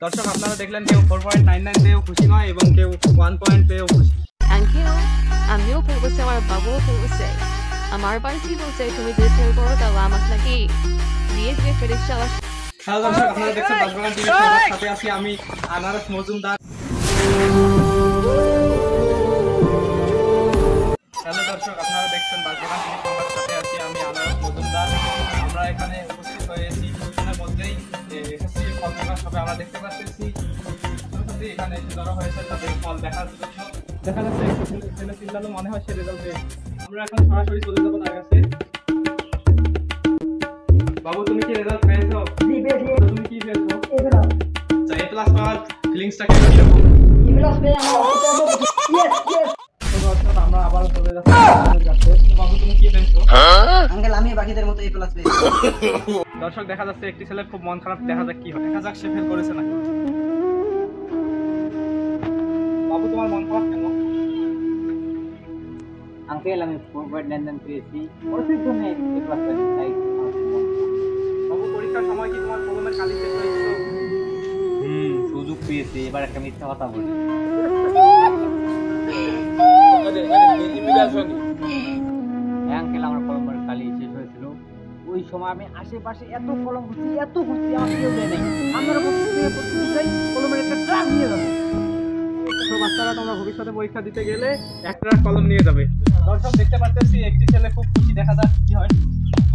দর্শক আপনারা দেখলেন কেউ 4.99 পেয়েও খুশি নয় এবং কেউ 1 পয়েন্ট পেয়েও খুশি। আঙ্কেল আমিও ফেলবছে, আমার বাবুও ফেলবছে। আমার বাড়িতে বলছে তুমি যদি ফেল করো তাহলে আমাকে নাকি বিয়ে দিয়ে ফেরিস চালা। হ্যালো দর্শক আপনারা দেখছেন বাসবাগান টিভি, সাথে আছি আমি আনারস মজুমদার। হ্যালো দর্শক আপনারা দেখছেন বাসবাগান টিভি, সাথে আছি আমি আনারস মজুমদার। আমরা এখানে উপস্থিত হয়েছি কিছুক্ষণের মধ্যেই এসএসসি ফল প্রকাশ হবে। আমরা দেখতে পাচ্ছি এখানে ধরা হয়েছে তাদের ফল দেখার জন্য। দেখা যাচ্ছে ছেলে চিল্লালো, মনে হয় সে রেজাল্ট পেয়েছে। আমরা এখন সরাসরি চলে যাবো তার কাছে। বাবু তুমি কি রেজাল্ট পেয়েছো? জি পেয়েছি। তুমি কি পেয়েছো? এ প্লাস। আচ্ছা এ প্লাস পাওয়ার ফিলিংসটা কেমন? এ প্লাস পেয়ে আমার ইয়েস ইয়েস। তো দর্শক আমরা আবার চলে যাচ্ছি তাদের কাছে। বাবু তুমি কি পেয়েছো? আঙ্কেল আমি বাকিদের মতো এ প্লাস পেয়েছি। দর্শক দেখা যাচ্ছে একটি ছেলের খুব মন খারাপ, দেখা যাক কি হয়। দেখা যাক সে ফেল করেছে নাকি। বাবু তোমার মন খারাপ কেন? আঙ্কেল আমি 4.99 পেয়েছি, ওর জন্য এ প্লাস পেয়েছি, তাই বাবু পরীক্ষার সময় কি তোমার কলমের কালি শেষ হয়েছিল? সুযোগ পেয়েছি, এবার একটা মিথ্যা কথা বলি। আঙ্কেল আমার কলমের কালি শেষ হয়েছিল, ওই সময় আমি আশেপাশে এত কলম ঘুরছি আমার কেউ দেয় নাই। আমার কলমের একটা ট্রাক নিয়ে যাবো। তো বাচ্চারা তোমরা ভবিষ্যতে পরীক্ষা দিতে গেলে একটা কলম নিয়ে যাবে। দর্শক দেখতে পাচ্ছি একটি ছেলে খুব খুশি, দেখা যাক কি হয়।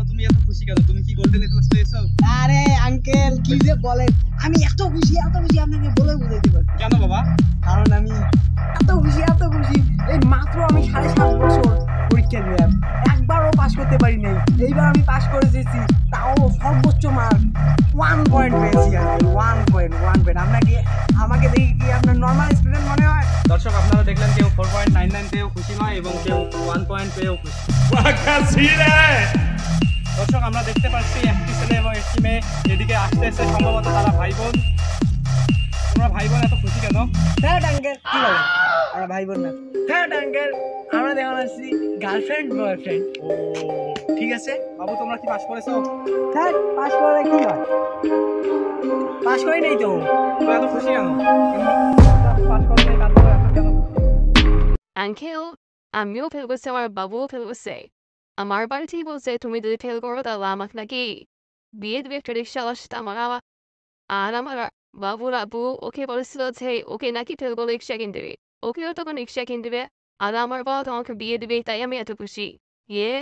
তুমি এত খুশি কেন? তুমি কি গোল্ডেন এ প্লাস পেয়েছো? আরে আঙ্কেল কি যে বলেন, আমি এত খুশি আপনাকে বলে বুঝাইতে পারছি। কেন বাবা? কারণ আমি এত খুশি এই মাত্র আমি 7.5 বছর পরীক্ষা দিলাম, একবারও পাস করতে পারি নাই। এইবার আমি পাস করে দিয়েছি, তাও সর্বোচ্চ মার্ক 1 পয়েন্ট পেয়েছি আঙ্কেল। 1 পয়েন্ট। আমাকে দেখি কি আপনার নর্মাল স্টুডেন্ট মনে হয়? দর্শক আপনারা দেখলেন কেউ 4.99 পেয়েও খুশি নয় এবং কেউ 1 পয়েন্ট পেয়েও খুশি। দর্শক আমরা দেখতে পাচ্ছি একটি ছেলে এবং একটি মেয়ে এদিকে আসতেছে, সম্ভবত তারা ভাই বোন। তোমরা ভাই বোন এত খুশি কেন? হ্যাঁ আঙ্কেল কি বলেন, আমরা ভাই বোন না। হ্যাঁ আঙ্কেল আমরা দেখুন আসছি গার্লফ্রেন্ড বয়ফ্রেন্ড। ও ঠিক আছে। বাবু তোমরা কি পাস করেছো? হ্যাঁ পাস করে কি হয়, পাস করি নাই তো। তোমরা এত খুশি কেন? পাস করে নাই তারপরে এত কেন? আঙ্কেল আমিও ফেলবছে, আমার বাবুও ফেলবছে। আমার বাড়িতে বলছে তুমি যদি ফেল করো তাহলে আমাকে নাকি বিয়ে দিয়ে ফেরিস চালা। আর আমার বাবুর আব্বু ওকে বলেছিল যে ওকে নাকি ফেল করলে রিক্সা কিনে দেবে, ওকেও তখন রিক্সা কিনে দেবে। আর আমার বাবা তোমাকে বিয়ে দেবে, তাই আমি এত খুশি। ইয়ে